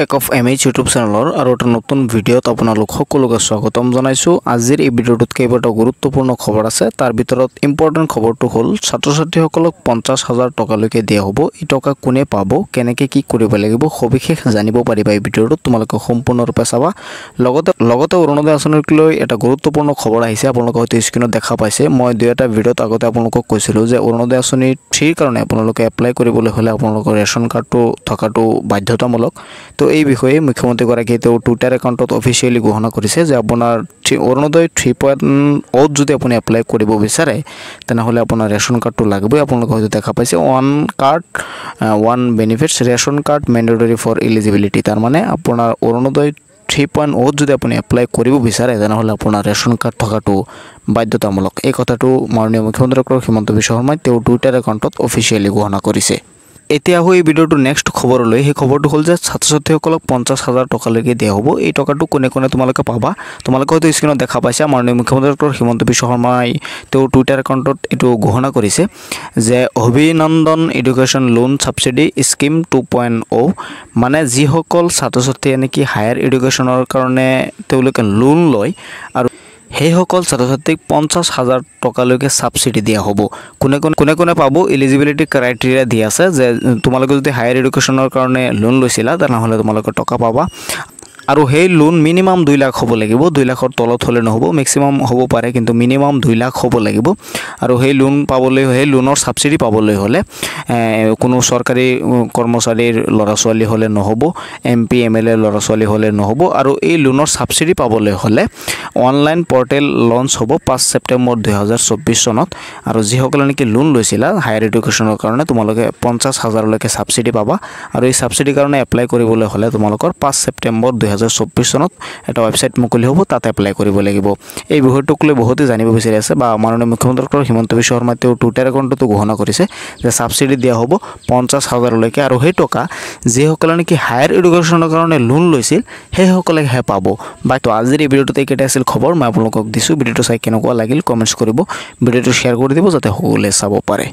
এক of MH YouTube চেনেলৰ আৰু এটা নতুন ভিডিঅ'ত আপোনালোক সকলোকে স্বাগতম জনাইছো। আজিৰ এই ভিডিঅ'টোত কেইবাটাও গুৰুত্বপূৰ্ণ খবৰ আছে। তাৰ ভিতৰত ইম্পৰ্টেণ্ট খবৰটো হ'ল ছাত্ৰ-ছাত্ৰীসকলক 50,000 টকালৈকে দিয়া হ'ব। এই টকা কোনে পাব, কেনেকৈ কি কৰিব লাগিব সবিশেষ জানিব পাৰিবা এই ভিডিঅ'টোত। তোমালোকে সম্পূৰ্ণৰূপে চাবা। লগতে অৰুণোদয় আঁচনিক লৈ এটা গুৰুত্বপূৰ্ণ খবৰ আহিছে। আপোনালোকে হয়তো স্ক্ৰীনত দেখা পাইছে। মই দুই এটা ভিডিঅ'ত আগতে আপোনালোকক কৈছিলোঁ যে অৰুণোদয় আঁচনি 3 কাৰণে আপোনালোকে এপ্লাই কৰিবলৈ হ'লে আপোনালোকৰ ৰেচন কাৰ্ডটো থকাটো বাধ্যতামূলক। তো এই বিষয়ে মুখ্যমন্ত্ৰীগৰাকীয়ে তেওঁ টুইটাৰ একাউণ্টত অফিচিয়েলি ঘোষণা কৰিছে যে আপোনাৰ অৰুণোদয় 3.0 যদি আপুনি এপ্লাই কৰিব বিচাৰে তেনেহ'লে আপোনাৰ ৰেচন কাৰ্ডটো লাগিবই। আপোনালোকে হয়তো দেখা পাইছে one card one benefits ration card mandatory for eligibility. তাৰমানে আপোনাৰ অৰুণোদয় 3.0 যদি আপুনি এপ্লাই কৰিব বিচাৰে তেনেহ'লে আপোনাৰ ৰেচন কাৰ্ড থকাটো বাধ্যতামূলক। এই কথাটো মাননীয় মুখ্যমন্ত্ৰী ডক্টৰ হিমন্ত বিশ্ব শৰ্মাই তেওঁ টুইটাৰ একাউণ্টত অফিচিয়েলি ঘোষণা কৰিছে। এতিয়া এই ভিডিঅ'টোৰ নেক্সট খবৰলৈ। সেই খবৰটো হ'ল যে ছাত্ৰ-ছাত্ৰীসকলক 50,000 টকালৈকে দিয়া হ'ব। এই টকাটো কোনে কোনে তোমালোকে পাবা। তোমালোকে হয়তো স্ক্ৰীনত দেখা পাইছা। মাননীয় মুখ্যমন্ত্ৰী ডক্টৰ হিমন্ত বিশ্ব শৰ্মাই তেওঁ টুইটাৰ একাউণ্টত এইটো ঘোষণা কৰিছে যে অভিনন্দন এডুকেশ্যন লোন ছাবচিডি স্কিম 2.0, মানে যিসকল ছাত্ৰ-ছাত্ৰীয়ে নেকি হায়াৰ এডুকেশ্যনৰ কাৰণে তেওঁলোকে লোন লয় আৰু সেইসকল ছাত্ৰ-ছাত্ৰীক 50,000 টকালৈকে ছাবচিডি দিয়া হ'ব। কোনে কোনে পাব, এলিজিবিলিটি ক্ৰাইটেৰিয়া দিয়া আছে যে তোমালোকে যদি হায়াৰ এডুকেশ্যনৰ কাৰণে লোন লৈছিলা তেনেহ'লে তোমালোকে টকা পাবা। আৰু সেই লোন মিনিমাম 2 লাখ হ'ব লাগিব। 2 লাখৰ তলত হ'লে নহ'ব, মেক্সিমাম হ'ব পাৰে কিন্তু মিনিমাম 2 লাখ হ'ব লাগিব। আৰু সেই লোন পাবলৈ, সেই লোনৰ ছাবচিডি পাবলৈ হ'লে কোনো চৰকাৰী কৰ্মচাৰীৰ ল'ৰা ছোৱালী হ'লে নহ'ব, MP MLA ল'ৰা ছোৱালী হ'লে নহ'ব। আৰু এই লোনৰ ছাবচিডি পাবলৈ হ'লে অনলাইন পৰ্টেল লঞ্চ হ'ব 5 ছেপ্টেম্বৰ 2024 চনত। আৰু যিসকলে নেকি লোন লৈছিলা হায়াৰ এডুকেশ্যনৰ কাৰণে তোমালোকে 50,000লৈকে ছাবচিডি পাবা। আৰু এই ছাবচিডিৰ কাৰণে এপ্লাই কৰিবলৈ হ'লে তোমালোকৰ 5 ছেপ্টেম্বৰ 2024 চনত এটা ৱেবছাইট মুকলি হ'ব, তাত এপ্লাই কৰিব লাগিব। এই বিষয়টোক লৈ বহুতে জানিব বিচাৰি আছে বা মাননীয় মুখ্যমন্ত্ৰী ডক্টৰ হিমন্ত বিশ্ব শৰ্মাই তেওঁ টুইটাৰ একাউণ্টতো ঘোষণা কৰিছে যে ছাবচিডি দিয়া হ'ব 50,000লৈকে। আৰু সেই টকা যিসকলে নেকি হায়াৰ এডুকেশ্যনৰ কাৰণে লোন লৈছিল সেইসকলেহে পাব। বাকী আজিৰ এই ভিডিঅ'টোত এইকেইটা আছিল খবৰ মই আপোনালোকক দিছোঁ। ভিডিঅ'টো চাই কেনেকুৱা লাগিল কমেণ্টছ কৰিব, ভিডিঅ'টো শ্বেয়াৰ কৰি দিব যাতে সকলোৱে চাব পাৰে।